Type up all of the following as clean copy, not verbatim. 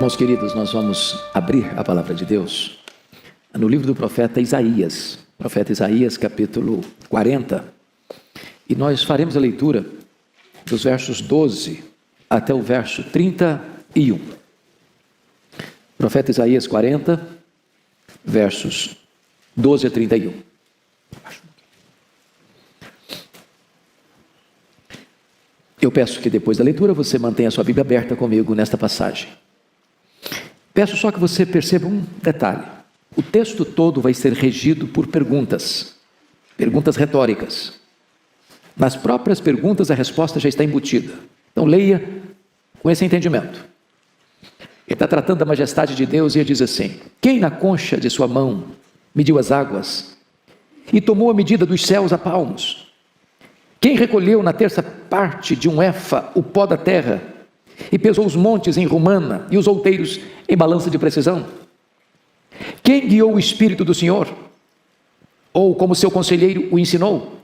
Meus queridos, nós vamos abrir a palavra de Deus no livro do profeta Isaías, capítulo 40, e nós faremos a leitura dos versos 12 até o verso 31. Profeta Isaías 40, versos 12 a 31. Eu peço que depois da leitura você mantenha a sua Bíblia aberta comigo nesta passagem. Peço só que você perceba um detalhe. O texto todo vai ser regido por perguntas retóricas. Nas próprias perguntas a resposta já está embutida. Então leia com esse entendimento. Ele está tratando da majestade de Deus e ele diz assim: quem na concha de sua mão mediu as águas e tomou a medida dos céus a palmos? Quem recolheu na terça parte de um éfa o pó da terra e pesou os montes em romana e os outeiros em balança de precisão? Quem guiou o Espírito do Senhor? Ou como seu conselheiro o ensinou?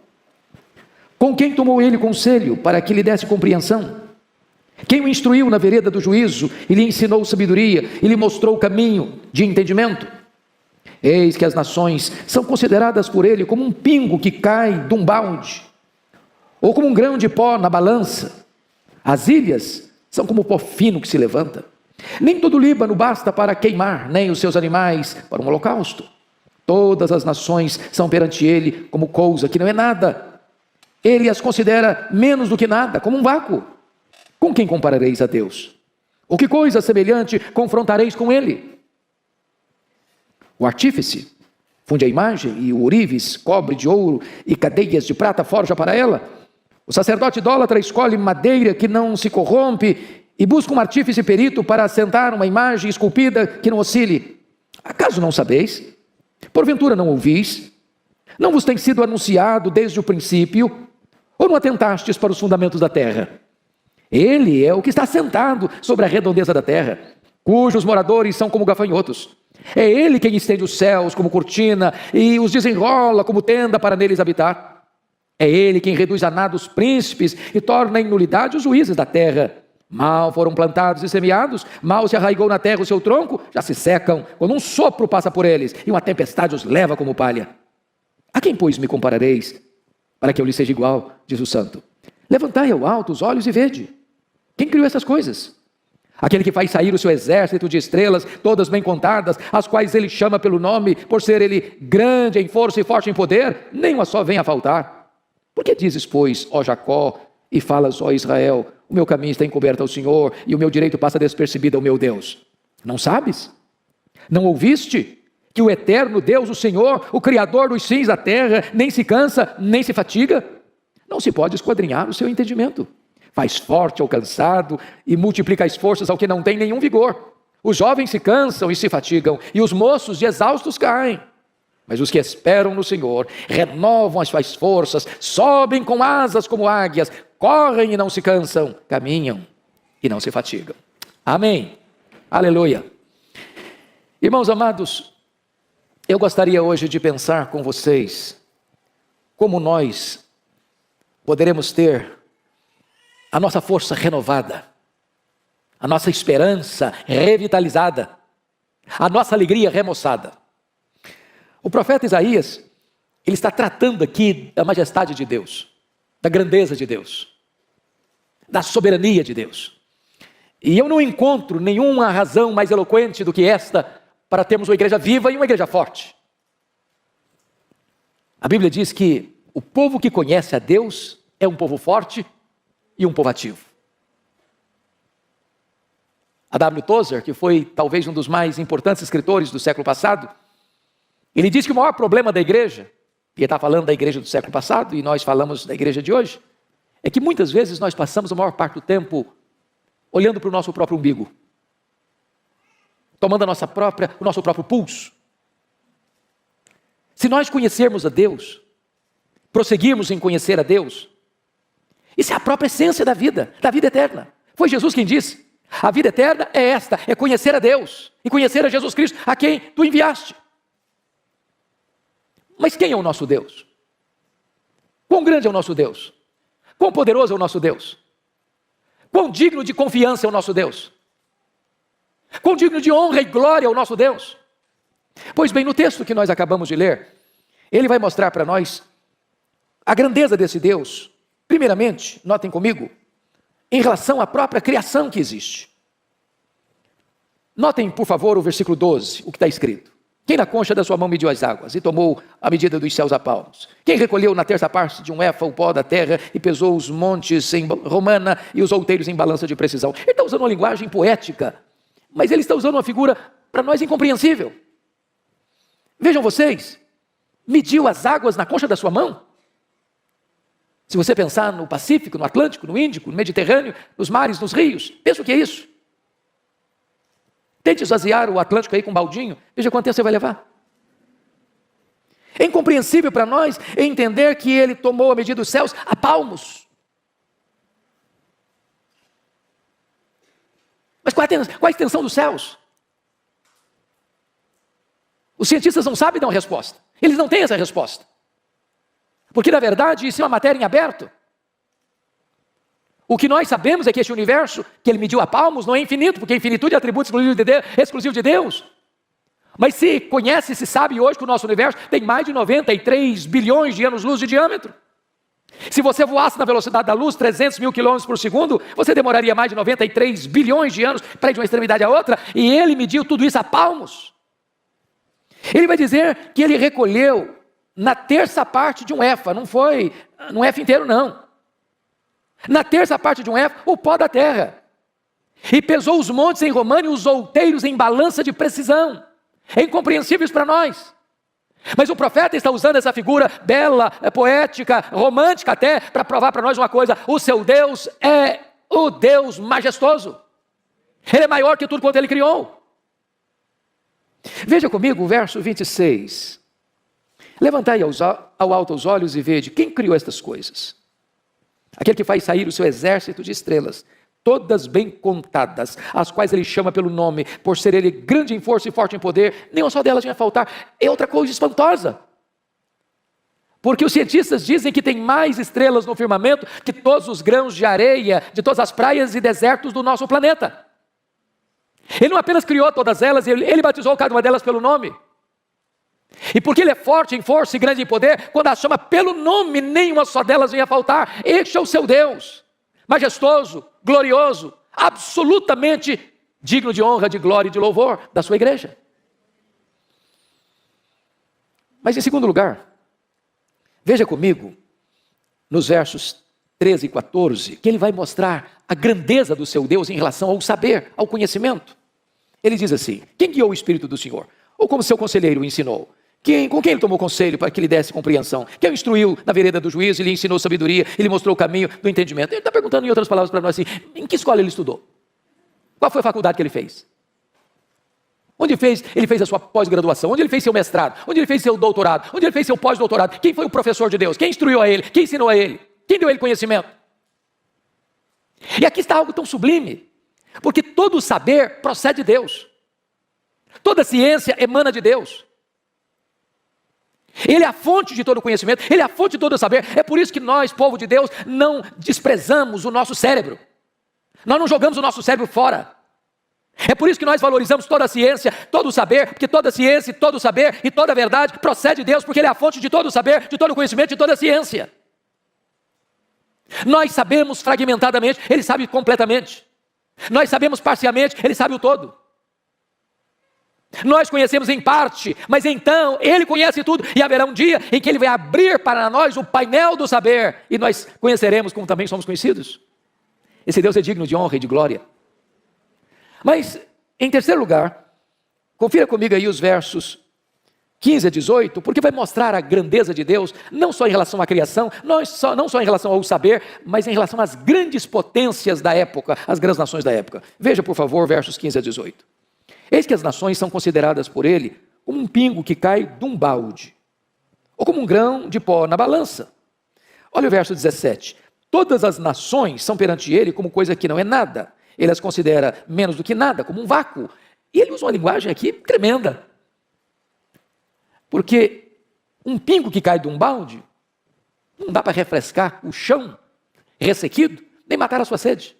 Com quem tomou ele conselho para que lhe desse compreensão? Quem o instruiu na vereda do juízo e lhe ensinou sabedoria e lhe mostrou o caminho de entendimento? Eis que as nações são consideradas por ele como um pingo que cai de um balde, ou como um grão de pó na balança. As ilhas são como o pó fino que se levanta. Nem todo o Líbano basta para queimar, nem os seus animais para um holocausto. Todas as nações são perante ele como coisa que não é nada. Ele as considera menos do que nada, como um vácuo. Com quem comparareis a Deus? Ou que coisa semelhante confrontareis com ele? O artífice funde a imagem e o ourives cobre de ouro e cadeias de prata forja para ela. O sacerdote idólatra escolhe madeira que não se corrompe e busca um artífice perito para assentar uma imagem esculpida que não oscile. Acaso não sabeis? Porventura não ouvis? Não vos tem sido anunciado desde o princípio? Ou não atentastes para os fundamentos da terra? Ele é o que está sentado sobre a redondeza da terra, cujos moradores são como gafanhotos. É ele quem estende os céus como cortina e os desenrola como tenda para neles habitar. É ele quem reduz a nada os príncipes e torna em nulidade os juízes da terra. Mal foram plantados e semeados, mal se arraigou na terra o seu tronco, já se secam, quando um sopro passa por eles, e uma tempestade os leva como palha. A quem, pois, me comparareis, para que eu lhe seja igual, diz o santo? Levantai ao alto os olhos e vede. Quem criou essas coisas? Aquele que faz sair o seu exército de estrelas, todas bem contadas, as quais ele chama pelo nome, por ser ele grande em força e forte em poder, nem uma só vem a faltar. Por que dizes, pois, ó Jacó, e falas, ó Israel, o meu caminho está encoberto ao Senhor, e o meu direito passa despercebido ao meu Deus? Não sabes? Não ouviste que o eterno Deus, o Senhor, o Criador dos fins da terra, nem se cansa, nem se fatiga? Não se pode esquadrinhar o seu entendimento. Faz forte ao cansado e multiplica as forças ao que não tem nenhum vigor. Os jovens se cansam e se fatigam, e os moços de exaustos caem. Mas os que esperam no Senhor renovam as suas forças, sobem com asas como águias, correm e não se cansam, caminham e não se fatigam. Amém. Aleluia. Irmãos amados, eu gostaria hoje de pensar com vocês como nós poderemos ter a nossa força renovada, a nossa esperança revitalizada, a nossa alegria remoçada. O profeta Isaías, ele está tratando aqui da majestade de Deus, da grandeza de Deus, da soberania de Deus. E eu não encontro nenhuma razão mais eloquente do que esta para termos uma igreja viva e uma igreja forte. A Bíblia diz que o povo que conhece a Deus é um povo forte e um povo ativo. A W. Tozer, que foi talvez um dos mais importantes escritores do século passado, ele diz que o maior problema da igreja, e ele está falando da igreja do século passado, e nós falamos da igreja de hoje, é que muitas vezes nós passamos a maior parte do tempo olhando para o nosso próprio umbigo, tomando o nosso próprio pulso. Se nós conhecermos a Deus, prosseguirmos em conhecer a Deus, isso é a própria essência da vida eterna. Foi Jesus quem disse: a vida eterna é esta, é conhecer a Deus e conhecer a Jesus Cristo, a quem tu enviaste. Mas quem é o nosso Deus? Quão grande é o nosso Deus? Quão poderoso é o nosso Deus? Quão digno de confiança é o nosso Deus? Quão digno de honra e glória ao nosso Deus. Pois bem, no texto que nós acabamos de ler, ele vai mostrar para nós a grandeza desse Deus. Primeiramente, notem comigo, em relação à própria criação que existe. Notem, por favor, o versículo 12, o que está escrito. Quem na concha da sua mão mediu as águas e tomou a medida dos céus a palmos? Quem recolheu na terça parte de um éfa o pó da terra e pesou os montes em romana e os outeiros em balança de precisão? Ele está usando uma linguagem poética, mas ele está usando uma figura para nós incompreensível. Vejam vocês, mediu as águas na concha da sua mão? Se você pensar no Pacífico, no Atlântico, no Índico, no Mediterrâneo, nos mares, nos rios, pensa o que é isso. Tente esvaziar o Atlântico aí com um baldinho, veja quanto tempo você vai levar. É incompreensível para nós entender que ele tomou a medida dos céus a palmos. Mas qual a extensão dos céus? Os cientistas não sabem dar uma resposta. Eles não têm essa resposta. Porque, na verdade, isso é uma matéria em aberto. O que nós sabemos é que este universo, que ele mediu a palmos, não é infinito, porque a infinitude é atributo exclusivo de Deus. Mas se conhece, se sabe hoje que o nosso universo tem mais de 93 bilhões de anos-luz de diâmetro. Se você voasse na velocidade da luz, 300 mil quilômetros por segundo, você demoraria mais de 93 bilhões de anos para ir de uma extremidade à outra, e ele mediu tudo isso a palmos. Ele vai dizer que ele recolheu na terça parte de um éfa, não foi num éfa inteiro não. Na terça parte de um éfa, o pó da terra. E pesou os montes em romana e os outeiros em balança de precisão. É incompreensível isso para nós. Mas o profeta está usando essa figura bela, poética, romântica até, para provar para nós uma coisa: o seu Deus é o Deus majestoso. Ele é maior que tudo quanto ele criou. Veja comigo o verso 26. Levantai ao alto os olhos e vede quem criou estas coisas. Aquele que faz sair o seu exército de estrelas, todas bem contadas, as quais ele chama pelo nome, por ser ele grande em força e forte em poder, nenhuma só delas vai faltar. É outra coisa espantosa. Porque os cientistas dizem que tem mais estrelas no firmamento que todos os grãos de areia, de todas as praias e desertos do nosso planeta. Ele não apenas criou todas elas, ele batizou cada uma delas pelo nome. E porque ele é forte em força e grande em poder, quando a chama pelo nome, nenhuma só delas venha faltar. Este é o seu Deus, majestoso, glorioso, absolutamente digno de honra, de glória e de louvor da sua igreja. Mas em segundo lugar, veja comigo, nos versos 13 e 14, que ele vai mostrar a grandeza do seu Deus em relação ao saber, ao conhecimento. Ele diz assim: quem guiou o Espírito do Senhor? Ou como seu conselheiro o ensinou? Com quem ele tomou conselho para que lhe desse compreensão? Quem o instruiu na vereda do juízo, ele ensinou sabedoria, ele mostrou o caminho do entendimento? Ele está perguntando em outras palavras para nós assim: em que escola ele estudou? Qual foi a faculdade que ele fez? Onde ele fez a sua pós-graduação? Onde ele fez seu mestrado? Onde ele fez seu doutorado? Onde ele fez seu pós-doutorado? Quem foi o professor de Deus? Quem instruiu a ele? Quem ensinou a ele? Quem deu a ele conhecimento? E aqui está algo tão sublime, porque todo saber procede de Deus. Toda ciência emana de Deus. Ele é a fonte de todo conhecimento, ele é a fonte de todo saber. É por isso que nós, povo de Deus, não desprezamos o nosso cérebro. Nós não jogamos o nosso cérebro fora. É por isso que nós valorizamos toda a ciência, todo o saber, porque toda a ciência, todo o saber e toda a verdade procede de Deus, porque ele é a fonte de todo o saber, de todo o conhecimento, de toda a ciência. Nós sabemos fragmentadamente, ele sabe completamente. Nós sabemos parcialmente, ele sabe o todo. Nós conhecemos em parte, mas então ele conhece tudo, e haverá um dia em que ele vai abrir para nós o painel do saber, e nós conheceremos como também somos conhecidos. Esse Deus é digno de honra e de glória. Mas, em terceiro lugar, confira comigo aí os versos 15 a 18, porque vai mostrar a grandeza de Deus, não só em relação à criação, não só em relação ao saber, mas em relação às grandes potências da época, as grandes nações da época. Veja, por favor, versos 15 a 18. Eis que as nações são consideradas por ele como um pingo que cai de um balde, ou como um grão de pó na balança. Olha o verso 17. Todas as nações são perante ele como coisa que não é nada. Ele as considera menos do que nada, como um vácuo. E ele usa uma linguagem aqui tremenda. Porque um pingo que cai de um balde, não dá para refrescar o chão ressequido, nem matar a sua sede.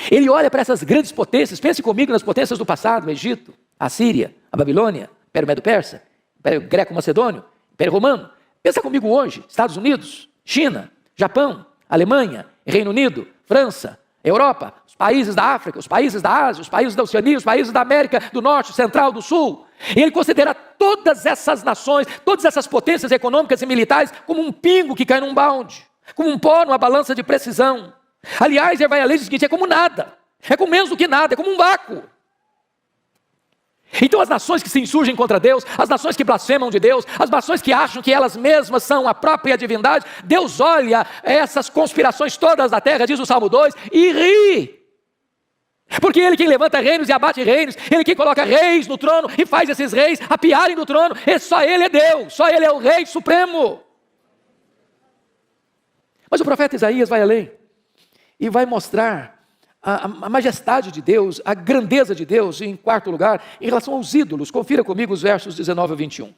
Ele olha para essas grandes potências, pense comigo nas potências do passado, o Egito, a Síria, a Babilônia, Império Medo-Persa, Império Greco-Macedônio, Império Romano. Pensa comigo hoje, Estados Unidos, China, Japão, Alemanha, Reino Unido, França, Europa, os países da África, os países da Ásia, os países da Oceania, os países da América do Norte, Central, do Sul. E ele considera todas essas nações, todas essas potências econômicas e militares como um pingo que cai num balde, como um pó numa balança de precisão. Aliás, ele vai além do seguinte, é como nada, é como menos do que nada, é como um vácuo. Então as nações que se insurgem contra Deus, as nações que blasfemam de Deus, as nações que acham que elas mesmas são a própria divindade, Deus olha essas conspirações todas da terra, diz o Salmo 2, e ri. Porque Ele quem levanta reinos e abate reinos, Ele quem coloca reis no trono e faz esses reis apiarem no trono, e só Ele é Deus, só Ele é o Rei Supremo. Mas o profeta Isaías vai além e vai mostrar a majestade de Deus, a grandeza de Deus, em quarto lugar, em relação aos ídolos. Confira comigo os versos 19 a 21.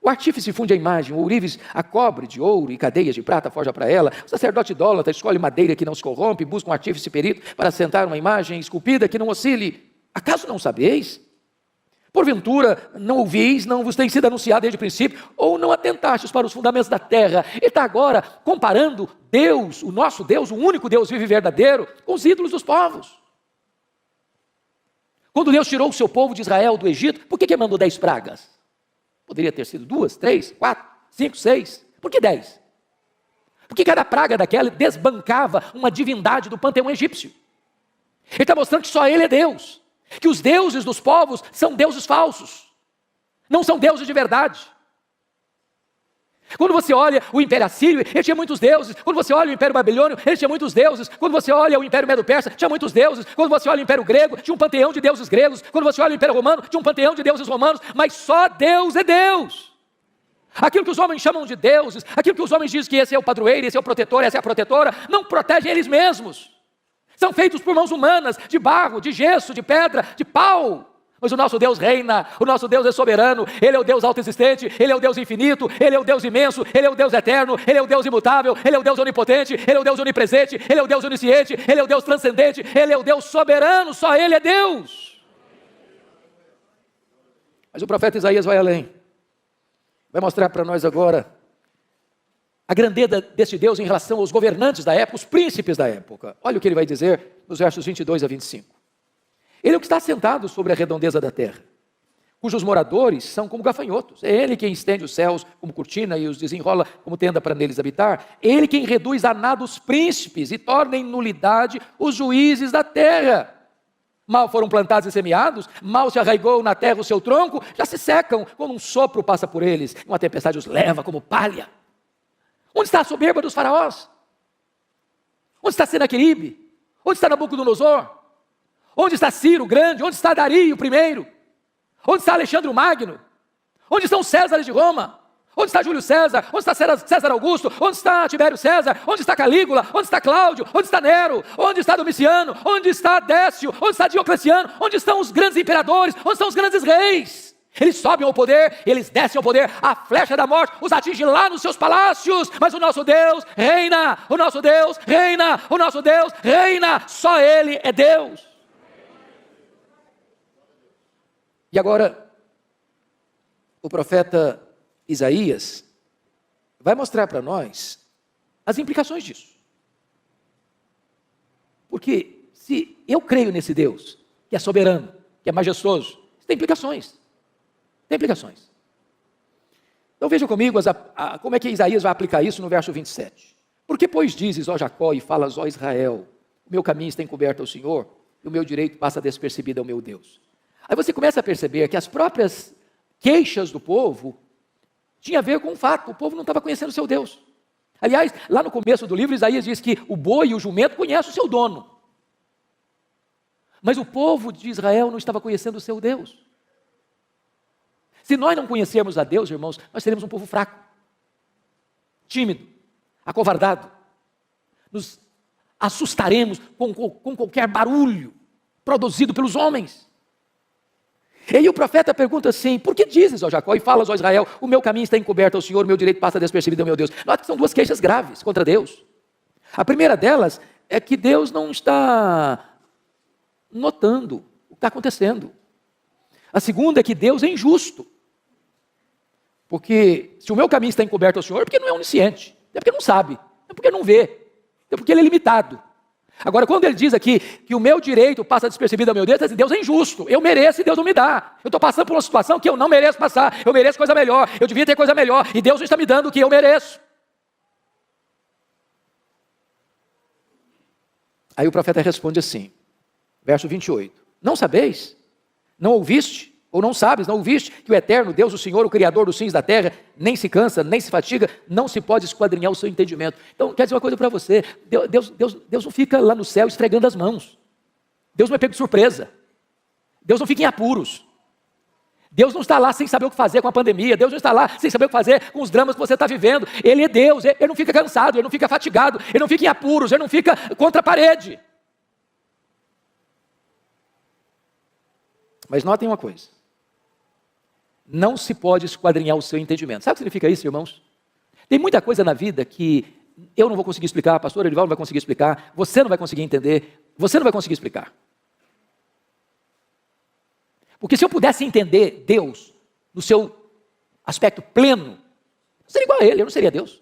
O artífice funde a imagem, o ourives a cobre de ouro e cadeias de prata forja para ela. O sacerdote idólatra escolhe madeira que não se corrompe, busca um artífice perito para assentar uma imagem esculpida que não oscile. Acaso não sabeis? Porventura não ouvis, não vos tem sido anunciado desde o princípio, ou não atentastes para os fundamentos da terra? Ele está agora comparando Deus, o nosso Deus, o único Deus vivo e verdadeiro, com os ídolos dos povos. Quando Deus tirou o seu povo de Israel do Egito, por que mandou 10 pragas? Poderia ter sido 2, 3, 4, 5, 6. Por que 10? Porque cada praga daquela desbancava uma divindade do panteão egípcio. Ele está mostrando que só Ele é Deus. Que os deuses dos povos são deuses falsos. Não são deuses de verdade. Quando você olha o Império Assírio, ele tinha muitos deuses. Quando você olha o Império Babilônio, ele tinha muitos deuses. Quando você olha o Império Medo-Persa, tinha muitos deuses. Quando você olha o Império Grego, tinha um panteão de deuses gregos. Quando você olha o Império Romano, tinha um panteão de deuses romanos. Mas só Deus é Deus. Aquilo que os homens chamam de deuses, aquilo que os homens dizem que esse é o padroeiro, esse é o protetor, essa é a protetora, não protegem eles mesmos. São feitos por mãos humanas, de barro, de gesso, de pedra, de pau. Mas o nosso Deus reina, o nosso Deus é soberano, Ele é o Deus autoexistente, Ele é o Deus infinito, Ele é o Deus imenso, Ele é o Deus eterno, Ele é o Deus imutável, Ele é o Deus onipotente, Ele é o Deus onipresente, Ele é o Deus onisciente, Ele é o Deus transcendente, Ele é o Deus soberano, só Ele é Deus. Mas o profeta Isaías vai além, vai mostrar para nós agora a grandeza deste Deus em relação aos governantes da época, os príncipes da época. Olha o que ele vai dizer nos versos 22 a 25. Ele é o que está assentado sobre a redondeza da terra, cujos moradores são como gafanhotos. É Ele quem estende os céus como cortina e os desenrola como tenda para neles habitar. Ele quem reduz a nada os príncipes e torna em nulidade os juízes da terra. Mal foram plantados e semeados, mal se arraigou na terra o seu tronco, já se secam quando um sopro passa por eles, e uma tempestade os leva como palha. Onde está a soberba dos faraós? Onde está Senaqueribe? Onde está Nabucodonosor? Onde está Ciro o Grande? Onde está Dario I? Onde está Alexandre o Magno? Onde estão os Césares de Roma? Onde está Júlio César? Onde está César Augusto? Onde está Tibério César? Onde está Calígula? Onde está Cláudio? Onde está Nero? Onde está Domiciano? Onde está Décio? Onde está Diocleciano? Onde estão os grandes imperadores? Onde estão os grandes reis? Eles sobem ao poder, eles descem ao poder, a flecha da morte os atinge lá nos seus palácios, mas o nosso Deus reina, o nosso Deus reina, o nosso Deus reina, só Ele é Deus. E agora, o profeta Isaías vai mostrar para nós as implicações disso. Porque se eu creio nesse Deus, que é soberano, que é majestoso, isso tem implicações. Tem implicações. Então vejam comigo como é que Isaías vai aplicar isso no verso 27. Porque pois dizes, ó Jacó, e falas, ó Israel, o meu caminho está encoberto ao Senhor, e o meu direito passa despercebido ao meu Deus. Aí você começa a perceber que as próprias queixas do povo tinham a ver com o fato, o povo não estava conhecendo o seu Deus. Aliás, lá no começo do livro, Isaías diz que o boi e o jumento conhecem o seu dono. Mas o povo de Israel não estava conhecendo o seu Deus. Se nós não conhecermos a Deus, irmãos, nós seremos um povo fraco, tímido, acovardado. Nos assustaremos com qualquer barulho produzido pelos homens. E aí o profeta pergunta assim, por que dizes, ó Jacó, e falas, ó Israel, o meu caminho está encoberto ao Senhor, o meu direito passa despercebido ao meu Deus. Nota que são duas queixas graves contra Deus. A primeira delas é que Deus não está notando o que está acontecendo. A segunda é que Deus é injusto. Porque se o meu caminho está encoberto ao Senhor, é porque não é onisciente, é porque não sabe, é porque não vê, é porque ele é limitado. Agora, quando ele diz aqui que o meu direito passa despercebido ao meu Deus, Deus é injusto, eu mereço e Deus não me dá. Eu estou passando por uma situação que eu não mereço passar, eu mereço coisa melhor, eu devia ter coisa melhor, e Deus não está me dando o que eu mereço. Aí o profeta responde assim, verso 28, não sabeis? Não ouviste? Ou não sabes, não ouviste que o eterno Deus, o Senhor, o Criador dos fins da terra, nem se cansa, nem se fatiga, não se pode esquadrinhar o seu entendimento. Então, quer dizer uma coisa para você, Deus não fica lá no céu esfregando as mãos. Deus não é pego de surpresa. Deus não fica em apuros. Deus não está lá sem saber o que fazer com a pandemia. Deus não está lá sem saber o que fazer com os dramas que você está vivendo. Ele é Deus, ele não fica cansado, ele não fica fatigado, ele não fica em apuros, ele não fica contra a parede. Mas notem uma coisa. Não se pode esquadrinhar o seu entendimento. Sabe o que significa isso, irmãos? Tem muita coisa na vida que eu não vou conseguir explicar, a pastora Erival não vai conseguir explicar, você não vai conseguir entender, você não vai conseguir explicar. Porque se eu pudesse entender Deus no seu aspecto pleno, eu seria igual a Ele, eu não seria Deus.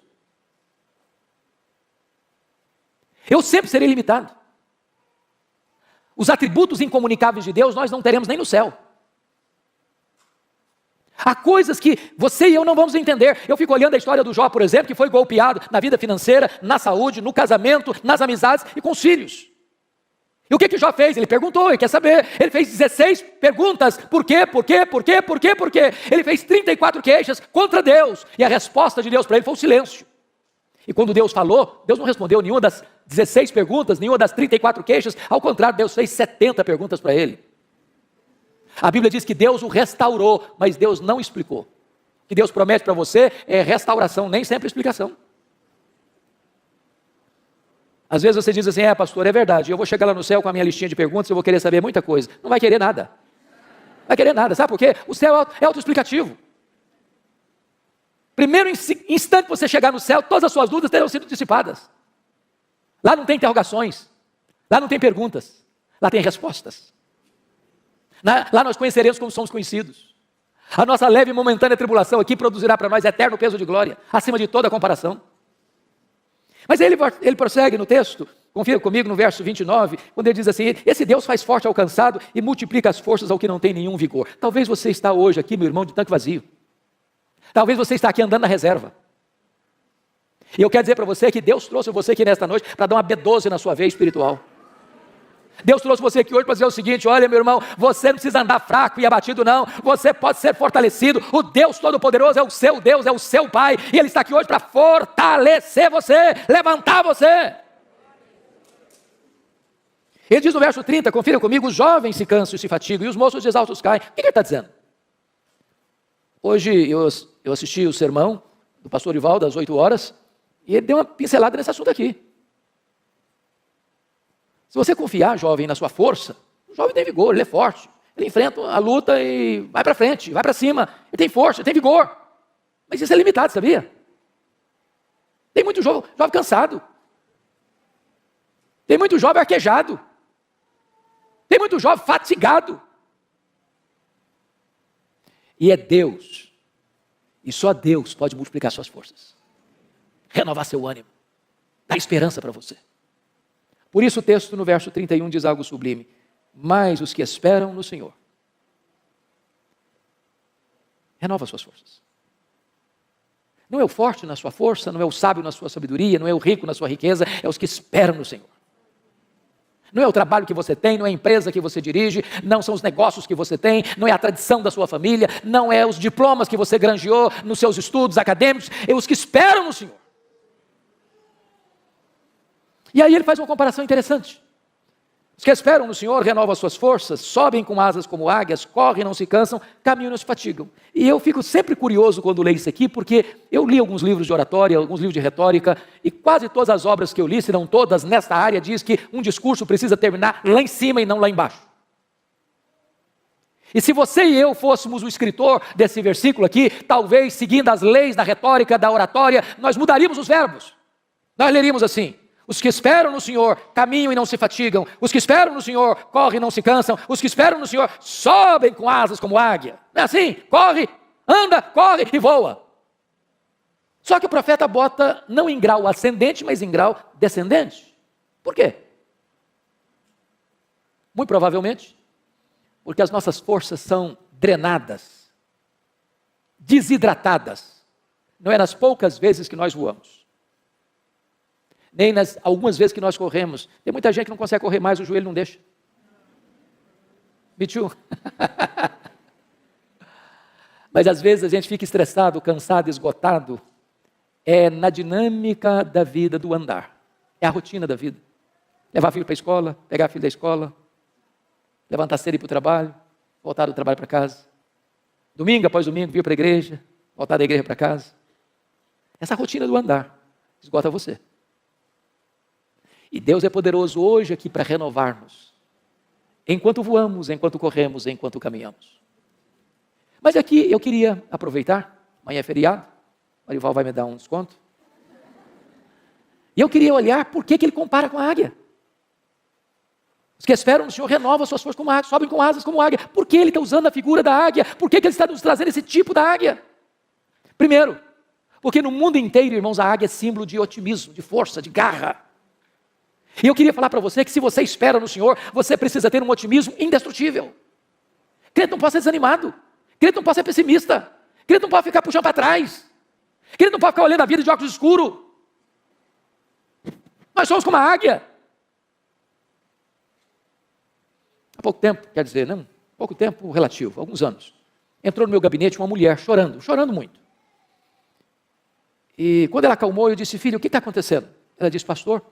Eu sempre serei limitado. Os atributos incomunicáveis de Deus nós não teremos nem no céu. Há coisas que você e eu não vamos entender. Eu fico olhando a história do Jó, por exemplo, que foi golpeado na vida financeira, na saúde, no casamento, nas amizades e com os filhos. E o que Jó fez? Ele perguntou, ele quer saber. Ele fez 16 perguntas. Por quê? Por quê? Por quê? Por quê? Por quê? Ele fez 34 queixas contra Deus. E a resposta de Deus para ele foi o silêncio. E quando Deus falou, Deus não respondeu nenhuma das 16 perguntas, nenhuma das 34 queixas. Ao contrário, Deus fez 70 perguntas para ele. A Bíblia diz que Deus o restaurou, mas Deus não explicou. O que Deus promete para você é restauração, nem sempre explicação. Às vezes você diz assim, pastor, é verdade, eu vou chegar lá no céu com a minha listinha de perguntas, eu vou querer saber muita coisa. Não vai querer nada. Vai querer nada, sabe por quê? O céu é autoexplicativo. Primeiro instante que você chegar no céu, todas as suas dúvidas terão sido dissipadas. Lá não tem interrogações, lá não tem perguntas, lá tem respostas. Lá nós conheceremos como somos conhecidos. A nossa leve e momentânea tribulação aqui produzirá para nós eterno peso de glória, acima de toda comparação. Mas ele prossegue no texto, confira comigo no verso 29, quando ele diz assim, esse Deus faz forte ao cansado e multiplica as forças ao que não tem nenhum vigor. Talvez você está hoje aqui, meu irmão, de tanque vazio. Talvez você está aqui andando na reserva. E eu quero dizer para você que Deus trouxe você aqui nesta noite para dar uma B12 na sua veia espiritual. Deus trouxe você aqui hoje para dizer o seguinte, olha meu irmão, você não precisa andar fraco e abatido não, você pode ser fortalecido, o Deus Todo-Poderoso é o seu Deus, é o seu Pai, e Ele está aqui hoje para fortalecer você, levantar você. Ele diz no verso 30, confira comigo, os jovens se cansam e se fatigam, e os moços exaustos caem. O que ele está dizendo? Hoje eu assisti o sermão do pastor Ivaldo às 8 horas, e ele deu uma pincelada nesse assunto aqui. Se você confiar, jovem, na sua força, o jovem tem vigor, ele é forte. Ele enfrenta a luta e vai para frente, vai para cima. Ele tem força, ele tem vigor. Mas isso é limitado, sabia? Tem muito jovem cansado. Tem muito jovem arquejado. Tem muito jovem fatigado. E é Deus. E só Deus pode multiplicar suas forças. Renovar seu ânimo. Dar esperança para você. Por isso o texto no verso 31 diz algo sublime. Mas os que esperam no Senhor, renova suas forças. Não é o forte na sua força, não é o sábio na sua sabedoria, não é o rico na sua riqueza, é os que esperam no Senhor. Não é o trabalho que você tem, não é a empresa que você dirige, não são os negócios que você tem, não é a tradição da sua família, não é os diplomas que você granjeou nos seus estudos acadêmicos, é os que esperam no Senhor. E aí ele faz uma comparação interessante. Os que esperam no Senhor renovam as suas forças, sobem com asas como águias, correm, não se cansam, caminham, não se fatigam. E eu fico sempre curioso quando leio isso aqui, porque eu li alguns livros de oratória, alguns livros de retórica, e quase todas as obras que eu li, se não todas, nesta área, diz que um discurso precisa terminar lá em cima e não lá embaixo. E se você e eu fôssemos o escritor desse versículo aqui, talvez seguindo as leis da retórica, da oratória, nós mudaríamos os verbos. Nós leríamos assim: Os que esperam no Senhor caminham e não se fatigam. Os que esperam no Senhor correm e não se cansam. Os que esperam no Senhor sobem com asas como águia. Não é assim? Corre, anda, corre e voa. Só que o profeta bota não em grau ascendente, mas em grau descendente. Por quê? Muito provavelmente, porque as nossas forças são drenadas, desidratadas. Não é nas poucas vezes que nós voamos, nem nas algumas vezes que nós corremos. Tem muita gente que não consegue correr mais, o joelho não deixa. Me too. Mas às vezes a gente fica estressado, cansado, esgotado. É na dinâmica da vida, do andar. É a rotina da vida. Levar filho para a escola, pegar filho da escola, levantar cedo e ir para o trabalho, voltar do trabalho para casa. Domingo após domingo, vir para a igreja, voltar da igreja para casa. Essa rotina do andar esgota você. E Deus é poderoso hoje aqui para renovar-nos. Enquanto voamos, enquanto corremos, enquanto caminhamos. Mas aqui eu queria aproveitar, amanhã é feriado, o Marival vai me dar um desconto. E eu queria olhar por que ele compara com a águia. Os que esperam no Senhor renovam suas forças como águia, sobem com asas como águia. Por que ele está usando a figura da águia? Por que ele está nos trazendo esse tipo da águia? Primeiro, porque no mundo inteiro, irmãos, a águia é símbolo de otimismo, de força, de garra. E eu queria falar para você que se você espera no Senhor, você precisa ter um otimismo indestrutível. Crente não pode ser desanimado. Crente não pode ser pessimista. Crente não pode ficar puxando para trás. Crente não pode ficar olhando a vida de óculos escuros. Nós somos como a águia. Há pouco tempo, quer dizer, não, pouco tempo relativo, alguns anos, entrou no meu gabinete uma mulher chorando muito. E quando ela acalmou, eu disse: filho, o que está acontecendo? Ela disse: pastor,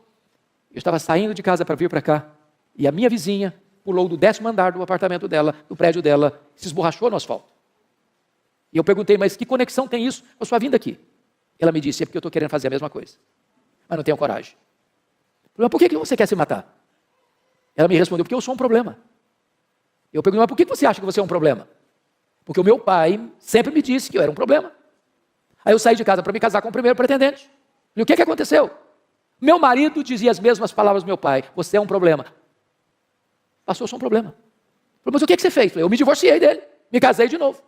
eu estava saindo de casa para vir para cá, e a minha vizinha pulou do 10º andar do apartamento dela, do prédio dela, se esborrachou no asfalto. E eu perguntei: mas que conexão tem isso com a sua vinda aqui? Ela me disse: é porque eu estou querendo fazer a mesma coisa, mas não tenho coragem. Mas por que você quer se matar? Ela me respondeu: porque eu sou um problema. Eu perguntei: mas por que você acha que você é um problema? Porque o meu pai sempre me disse que eu era um problema. Aí eu saí de casa para me casar com o primeiro pretendente. E o que aconteceu? Meu marido dizia as mesmas palavras do meu pai: você é um problema. Pastor, eu sou um problema. Mas o que você fez? Eu me divorciei dele, me casei de novo.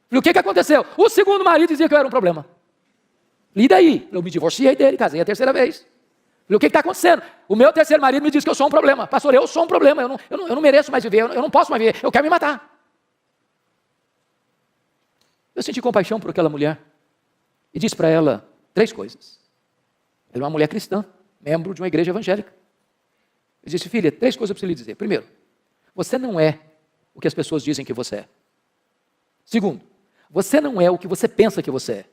E o que aconteceu? O segundo marido dizia que eu era um problema. E daí? Eu me divorciei dele, casei a terceira vez. O que está acontecendo? O meu terceiro marido me disse que eu sou um problema. Pastor, eu sou um problema, eu não mereço mais viver, eu não posso mais viver, eu quero me matar. Eu senti compaixão por aquela mulher e disse para ela 3 coisas. Ela é uma mulher cristã, membro de uma igreja evangélica. Eu disse: filha, 3 coisas eu preciso lhe dizer. Primeiro, você não é o que as pessoas dizem que você é. Segundo, você não é o que você pensa que você é.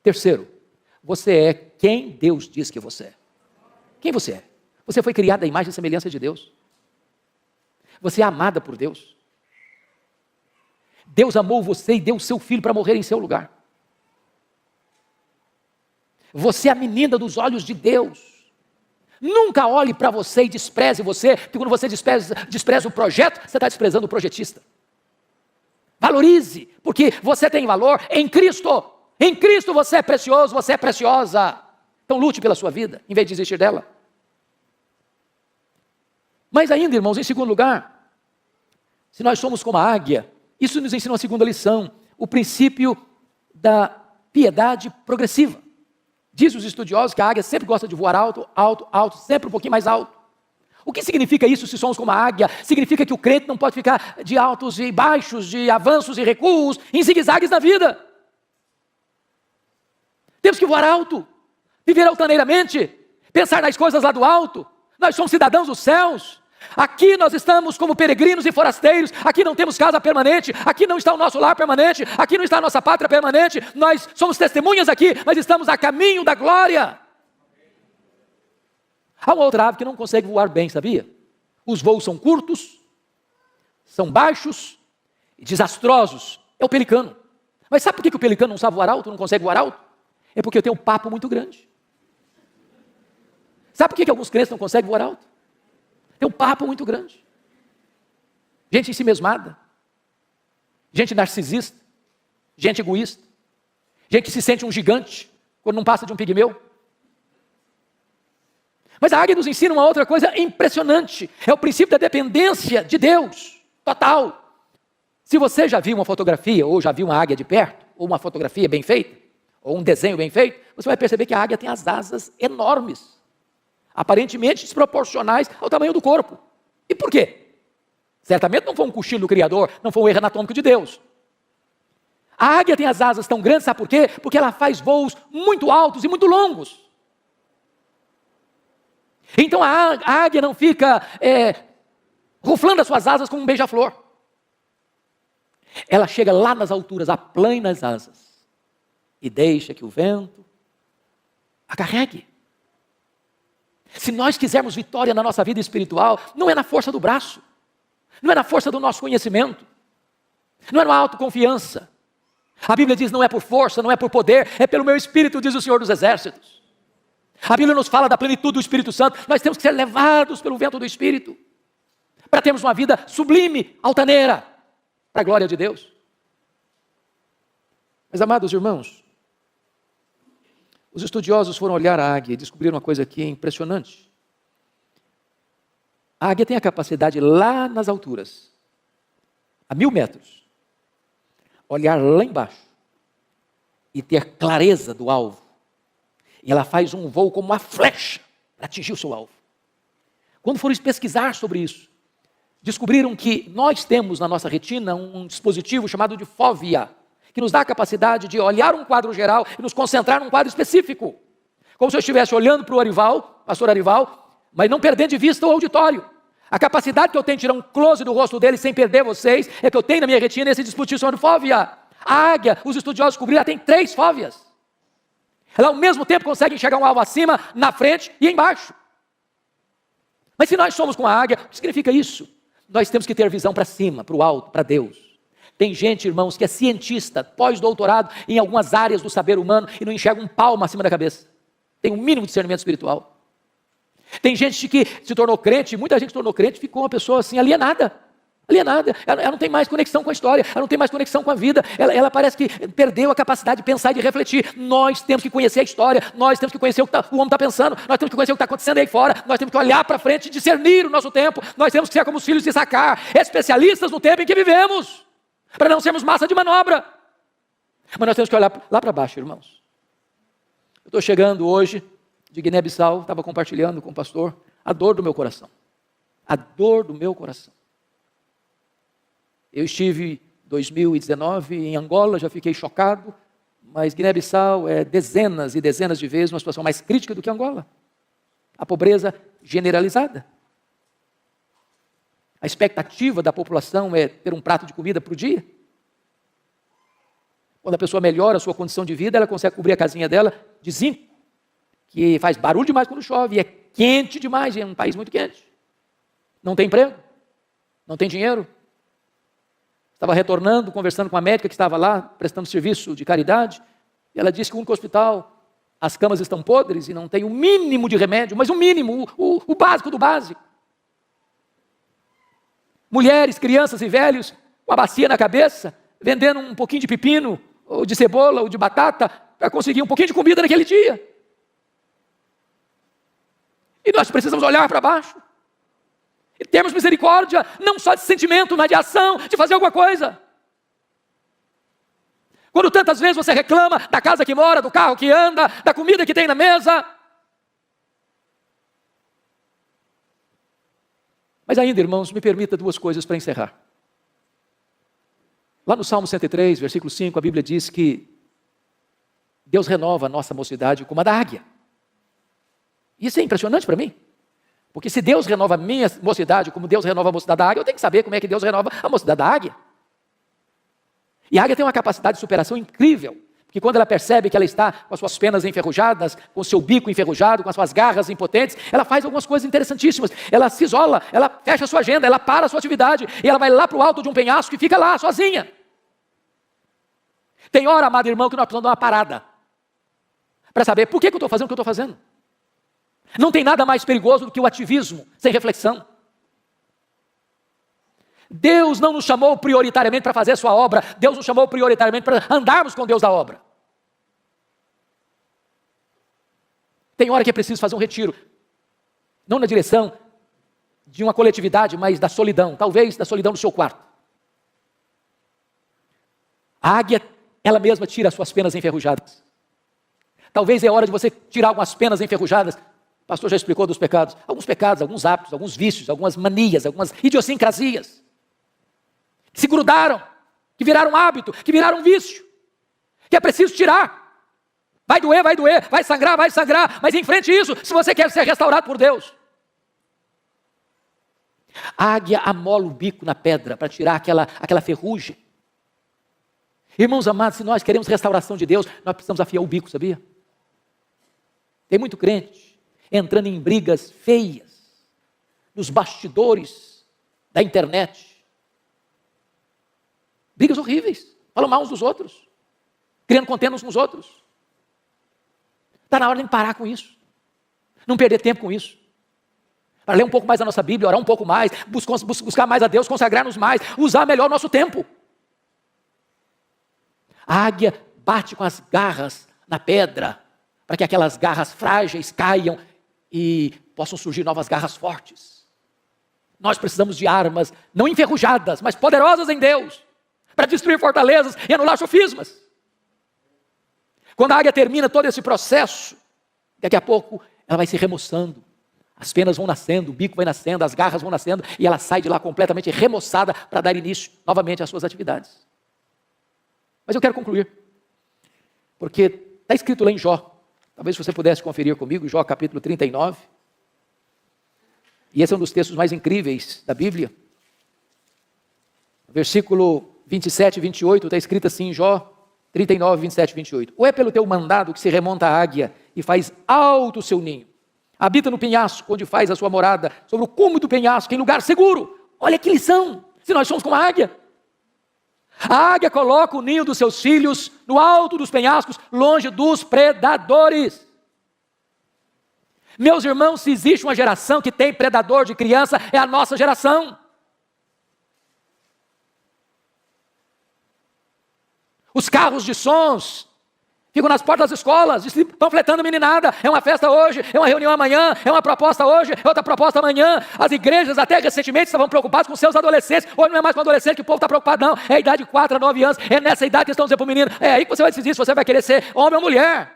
Terceiro, você é quem Deus diz que você é. Quem você é? Você foi criado à imagem e semelhança de Deus. Você é amada por Deus. Deus amou você e deu o seu filho para morrer em seu lugar. Você é a menina dos olhos de Deus. Nunca olhe para você e despreze você, porque quando você despreza o projeto, você está desprezando o projetista. Valorize, porque você tem valor em Cristo. Em Cristo você é precioso, você é preciosa. Então lute pela sua vida, em vez de desistir dela. Mas ainda, irmãos, em segundo lugar, se nós somos como a águia, isso nos ensina uma segunda lição, o princípio da piedade progressiva. Diz os estudiosos que a águia sempre gosta de voar alto, alto, alto, sempre um pouquinho mais alto. O que significa isso se somos como a águia? Significa que o crente não pode ficar de altos e baixos, de avanços e recuos, em zigue-zagues na vida. Temos que voar alto, viver altaneiramente, pensar nas coisas lá do alto. Nós somos cidadãos dos céus. Aqui nós estamos como peregrinos e forasteiros. Aqui não temos casa permanente. Aqui não está o nosso lar permanente. Aqui não está a nossa pátria permanente. Nós somos testemunhas aqui, mas estamos a caminho da glória. Há uma outra ave que não consegue voar bem, sabia? Os voos são curtos, são baixos e desastrosos. É o pelicano. Mas sabe por que o pelicano não sabe voar alto, não consegue voar alto? É porque tem um papo muito grande. Sabe por que alguns crentes não conseguem voar alto? Tem um papo muito grande. Gente ensimesmada. Gente narcisista. Gente egoísta. Gente que se sente um gigante quando não passa de um pigmeu. Mas a águia nos ensina uma outra coisa impressionante. É o princípio da dependência de Deus, total. Se você já viu uma fotografia, ou já viu uma águia de perto, ou uma fotografia bem feita, ou um desenho bem feito, você vai perceber que a águia tem as asas enormes, aparentemente desproporcionais ao tamanho do corpo. E por quê? Certamente não foi um cochilo do Criador, não foi um erro anatômico de Deus. A águia tem as asas tão grandes, sabe por quê? Porque ela faz voos muito altos e muito longos. Então a águia não fica ruflando as suas asas como um beija-flor. Ela chega lá nas alturas, aplana as asas e deixa que o vento a carregue. Se nós quisermos vitória na nossa vida espiritual, não é na força do braço, não é na força do nosso conhecimento, não é na autoconfiança. A Bíblia diz, não é por força, não é por poder, é pelo meu Espírito, diz o Senhor dos Exércitos. A Bíblia nos fala da plenitude do Espírito Santo. Nós temos que ser levados pelo vento do Espírito, para termos uma vida sublime, altaneira, para a glória de Deus. Mas, amados irmãos, os estudiosos foram olhar a águia e descobriram uma coisa aqui impressionante. A águia tem a capacidade lá nas alturas, a 1000 metros, olhar lá embaixo e ter clareza do alvo. E ela faz um voo como uma flecha para atingir o seu alvo. Quando foram pesquisar sobre isso, descobriram que nós temos na nossa retina um dispositivo chamado de fóvea, que nos dá a capacidade de olhar um quadro geral e nos concentrar num quadro específico. Como se eu estivesse olhando para o Arival, pastor Arival, mas não perdendo de vista o auditório. A capacidade que eu tenho de tirar um close do rosto dele sem perder vocês, é que eu tenho na minha retina esse dispositivo chamado fóvea. A águia, os estudiosos descobriram, ela tem 3 fóveas. Ela ao mesmo tempo consegue enxergar um alvo acima, na frente e embaixo. Mas se nós somos com a águia, o que significa isso? Nós temos que ter visão para cima, para o alto, para Deus. Tem gente, irmãos, que é cientista, pós-doutorado em algumas áreas do saber humano e não enxerga um palmo acima da cabeça. Tem um mínimo de discernimento espiritual. Tem gente que se tornou crente, muita gente se tornou crente, ficou uma pessoa assim, alienada. Ela não tem mais conexão com a história, ela não tem mais conexão com a vida, ela parece que perdeu a capacidade de pensar e de refletir. Nós temos que conhecer a história, nós temos que conhecer o que o homem está pensando, nós temos que conhecer o que está acontecendo aí fora, nós temos que olhar para frente e discernir o nosso tempo, nós temos que ser como os filhos de Issacar, especialistas no tempo em que vivemos, para não sermos massa de manobra. Mas nós temos que olhar lá para baixo, irmãos. Eu estou chegando hoje de Guiné-Bissau, estava compartilhando com o pastor a dor do meu coração. A dor do meu coração. Eu estive em 2019 em Angola, já fiquei chocado, mas Guiné-Bissau é dezenas e dezenas de vezes uma situação mais crítica do que Angola. A pobreza generalizada. A expectativa da população é ter um prato de comida por dia. Quando a pessoa melhora a sua condição de vida, ela consegue cobrir a casinha dela de zinco, que faz barulho demais quando chove, e é quente demais, é um país muito quente. Não tem emprego, não tem dinheiro. Estava retornando, conversando com a médica que estava lá, prestando serviço de caridade, e ela disse que o único hospital, as camas estão podres e não tem o mínimo de remédio, mas o mínimo, o básico do básico. Mulheres, crianças e velhos, com a bacia na cabeça, vendendo um pouquinho de pepino, ou de cebola, ou de batata, para conseguir um pouquinho de comida naquele dia. E nós precisamos olhar para baixo. E termos misericórdia, não só de sentimento, mas de ação, de fazer alguma coisa. Quando tantas vezes você reclama da casa que mora, do carro que anda, da comida que tem na mesa. Mas ainda, irmãos, me permita 2 coisas para encerrar. Lá no Salmo 103, versículo 5, a Bíblia diz que Deus renova a nossa mocidade como a da águia. Isso é impressionante para mim. Porque se Deus renova a minha mocidade como Deus renova a mocidade da águia, eu tenho que saber como é que Deus renova a mocidade da águia. E a águia tem uma capacidade de superação incrível. Porque quando ela percebe que ela está com as suas penas enferrujadas, com o seu bico enferrujado, com as suas garras impotentes, ela faz algumas coisas interessantíssimas. Ela se isola, ela fecha a sua agenda, ela para a sua atividade, e ela vai lá para o alto de um penhasco e fica lá, sozinha. Tem hora, amado irmão, que nós precisamos dar uma parada, para saber por que eu estou fazendo o que eu estou fazendo. Não tem nada mais perigoso do que o ativismo, sem reflexão. Deus não nos chamou prioritariamente para fazer a sua obra, Deus nos chamou prioritariamente para andarmos com Deus da obra. Tem hora que é preciso fazer um retiro. Não na direção de uma coletividade, mas da solidão, talvez da solidão do seu quarto. A águia, ela mesma tira as suas penas enferrujadas. Talvez é hora de você tirar algumas penas enferrujadas. O pastor já explicou dos pecados. Alguns pecados, alguns hábitos, alguns vícios, algumas manias, algumas idiosincrasias. Que se grudaram, que viraram hábito, que viraram vício. Que é preciso tirar. Vai doer, vai sangrar, mas enfrente isso se você quer ser restaurado por Deus. A águia amola o bico na pedra para tirar aquela ferrugem. Irmãos amados, se nós queremos restauração de Deus, nós precisamos afiar o bico, sabia? Tem muito crente entrando em brigas feias, nos bastidores da internet. Brigas horríveis, falam mal uns dos outros, criando contenda uns com os outros. Está na hora de parar com isso, não perder tempo com isso. Para ler um pouco mais a nossa Bíblia, orar um pouco mais, buscar mais a Deus, consagrar-nos mais, usar melhor o nosso tempo. A águia bate com as garras na pedra, para que aquelas garras frágeis caiam e possam surgir novas garras fortes. Nós precisamos de armas, não enferrujadas, mas poderosas em Deus, para destruir fortalezas e anular sofismas. Quando a águia termina todo esse processo, daqui a pouco ela vai se remoçando. As penas vão nascendo, o bico vai nascendo, as garras vão nascendo, e ela sai de lá completamente remoçada para dar início novamente às suas atividades. Mas eu quero concluir, porque está escrito lá em Jó, talvez você pudesse conferir comigo, Jó capítulo 39, e esse é um dos textos mais incríveis da Bíblia. Versículo 27 e 28, está escrito assim em Jó 39, 27 e 28. Ou é pelo teu mandado que se remonta a águia e faz alto o seu ninho, habita no penhasco, onde faz a sua morada, sobre o cume do penhasco, em lugar seguro. Olha que lição, se nós somos como a águia. A águia coloca o ninho dos seus filhos no alto dos penhascos, longe dos predadores. Meus irmãos, se existe uma geração que tem predador de criança, é a nossa geração. Os carros de sons ficam nas portas das escolas, panfletando meninada. É uma festa hoje, é uma reunião amanhã, é uma proposta hoje, é outra proposta amanhã. As igrejas até recentemente estavam preocupadas com seus adolescentes. Hoje não é mais com adolescente que o povo está preocupado, não. É a idade de 4 a 9 anos. É nessa idade que estão dizendo para o menino. É aí que você vai decidir se você vai querer ser homem ou mulher.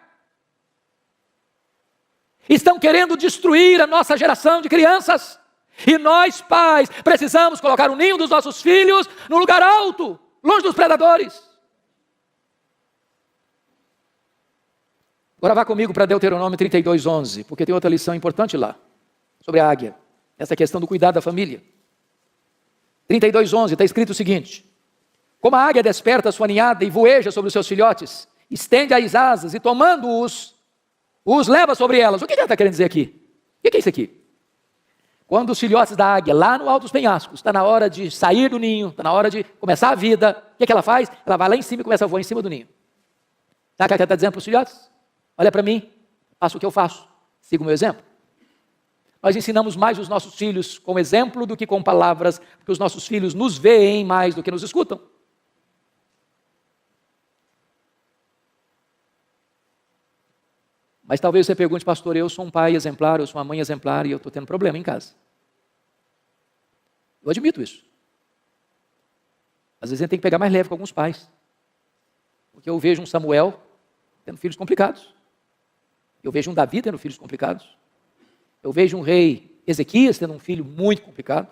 Estão querendo destruir a nossa geração de crianças. E nós, pais, precisamos colocar o ninho dos nossos filhos no lugar alto, longe dos predadores. Agora vá comigo para Deuteronômio 32, 11, porque tem outra lição importante lá, sobre a águia, essa questão do cuidado da família. 32, 11, está escrito o seguinte: como a águia desperta a sua ninhada e voeja sobre os seus filhotes, estende as asas e tomando-os, os leva sobre elas. O que ela está querendo dizer aqui? O que é isso aqui? Quando os filhotes da águia, lá no alto dos penhascos, está na hora de sair do ninho, está na hora de começar a vida, o que ela faz? Ela vai lá em cima e começa a voar em cima do ninho. Sabe o que ela está dizendo para os filhotes? Olha para mim, faça o que eu faço, siga o meu exemplo. Nós ensinamos mais os nossos filhos com exemplo do que com palavras, porque os nossos filhos nos veem mais do que nos escutam. Mas talvez você pergunte, pastor, eu sou um pai exemplar, eu sou uma mãe exemplar e eu estou tendo problema em casa. Eu admito isso. Às vezes a gente tem que pegar mais leve com alguns pais. Porque eu vejo um Samuel tendo filhos complicados. Eu vejo um Davi tendo filhos complicados. Eu vejo um rei Ezequias tendo um filho muito complicado.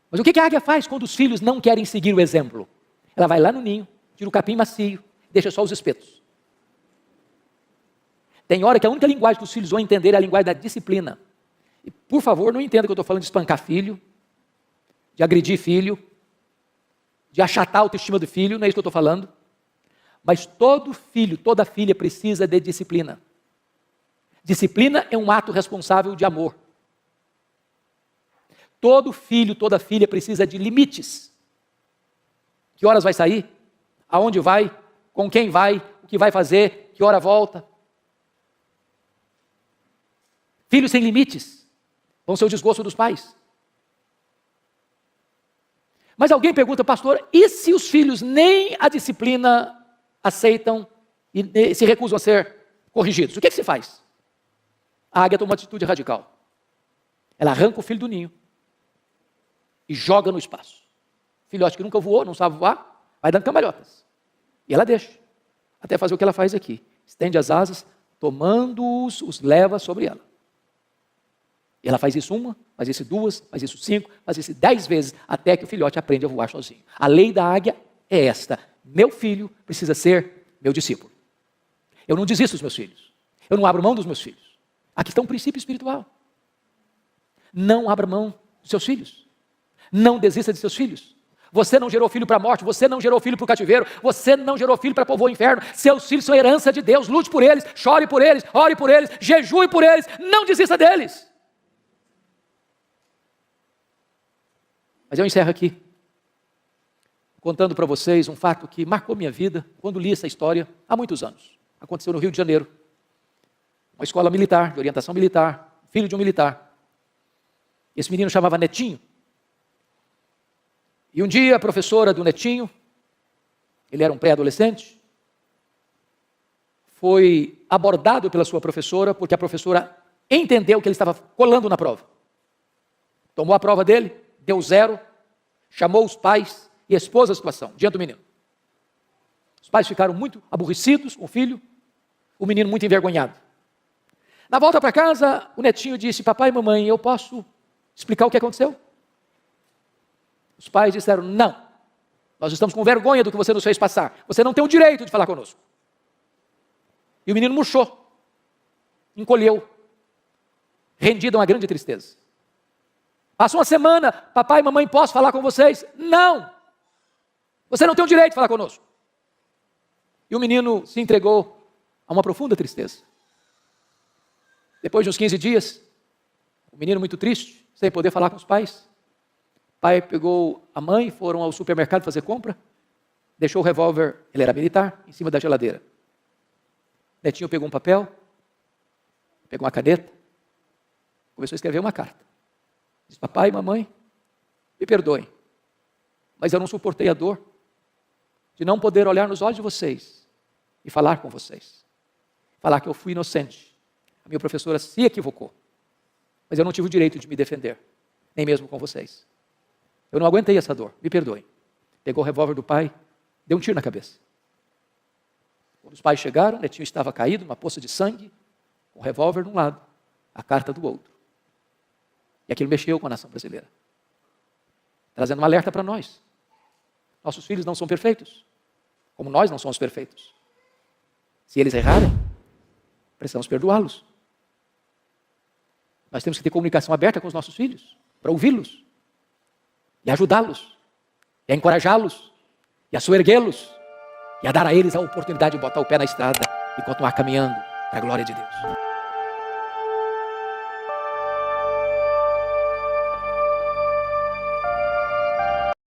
Mas o que a águia faz quando os filhos não querem seguir o exemplo? Ela vai lá no ninho, tira o capim macio, deixa só os espetos. Tem hora que a única linguagem que os filhos vão entender é a linguagem da disciplina. E, por favor, não entenda que eu estou falando de espancar filho, de agredir filho, de achatar a autoestima do filho, não é isso que eu estou falando. Mas todo filho, toda filha precisa de disciplina. Disciplina é um ato responsável de amor. Todo filho, toda filha precisa de limites. Que horas vai sair? Aonde vai? Com quem vai? O que vai fazer? Que hora volta? Filhos sem limites vão ser o desgosto dos pais. Mas alguém pergunta, pastor, e se os filhos nem a disciplina aceitam e se recusam a ser corrigidos? O que se faz? A águia toma uma atitude radical. Ela arranca o filho do ninho e joga no espaço. Filhote que nunca voou, não sabe voar, vai dando cambalhotas. E ela deixa, até fazer o que ela faz aqui. Estende as asas, tomando-os, os leva sobre ela. E ela faz isso uma, faz isso duas, faz isso 5, faz isso 10 vezes, até que o filhote aprende a voar sozinho. A lei da águia é esta: meu filho precisa ser meu discípulo. Eu não desisto dos meus filhos. Eu não abro mão dos meus filhos. Aqui está um princípio espiritual. Não abra mão dos seus filhos. Não desista de seus filhos. Você não gerou filho para a morte, você não gerou filho para o cativeiro, você não gerou filho para povoar o inferno. Seus filhos são herança de Deus. Lute por eles, chore por eles, ore por eles, jejue por eles. Não desista deles. Mas eu encerro aqui, contando para vocês um fato que marcou minha vida quando li essa história há muitos anos. Aconteceu no Rio de Janeiro. Uma escola militar, de orientação militar, filho de um militar. Esse menino chamava Netinho. E um dia a professora do Netinho, ele era um pré-adolescente, foi abordado pela sua professora, porque a professora entendeu que ele estava colando na prova. Tomou a prova dele, deu 0, chamou os pais e expôs a situação diante do menino. Os pais ficaram muito aborrecidos com o filho, o menino muito envergonhado. Na volta para casa, o Netinho disse: papai e mamãe, eu posso explicar o que aconteceu? Os pais disseram: não, nós estamos com vergonha do que você nos fez passar. Você não tem o direito de falar conosco. E o menino murchou, encolheu, rendido a uma grande tristeza. Passou uma semana: papai e mamãe, posso falar com vocês? Não, você não tem o direito de falar conosco. E o menino se entregou a uma profunda tristeza. Depois de uns 15 dias, o menino muito triste, sem poder falar com os pais, o pai pegou a mãe, foram ao supermercado fazer compra, deixou o revólver, ele era militar, em cima da geladeira. Netinho pegou um papel, pegou uma caneta, começou a escrever uma carta. Diz: papai e mamãe, me perdoem, mas eu não suportei a dor de não poder olhar nos olhos de vocês e falar com vocês. Falar que eu fui inocente. A minha professora se equivocou, mas eu não tive o direito de me defender, nem mesmo com vocês. Eu não aguentei essa dor, me perdoem. Pegou o revólver do pai, deu um tiro na cabeça. Quando os pais chegaram, o Netinho estava caído, numa poça de sangue, com o revólver de um lado, a carta do outro. E aquilo mexeu com a nação brasileira, trazendo um alerta para nós. Nossos filhos não são perfeitos, como nós não somos perfeitos. Se eles errarem, precisamos perdoá-los. Nós temos que ter comunicação aberta com os nossos filhos, para ouvi-los, e ajudá-los, e a encorajá-los, e a soerguê-los, e a dar a eles a oportunidade de botar o pé na estrada e continuar caminhando para a glória de Deus.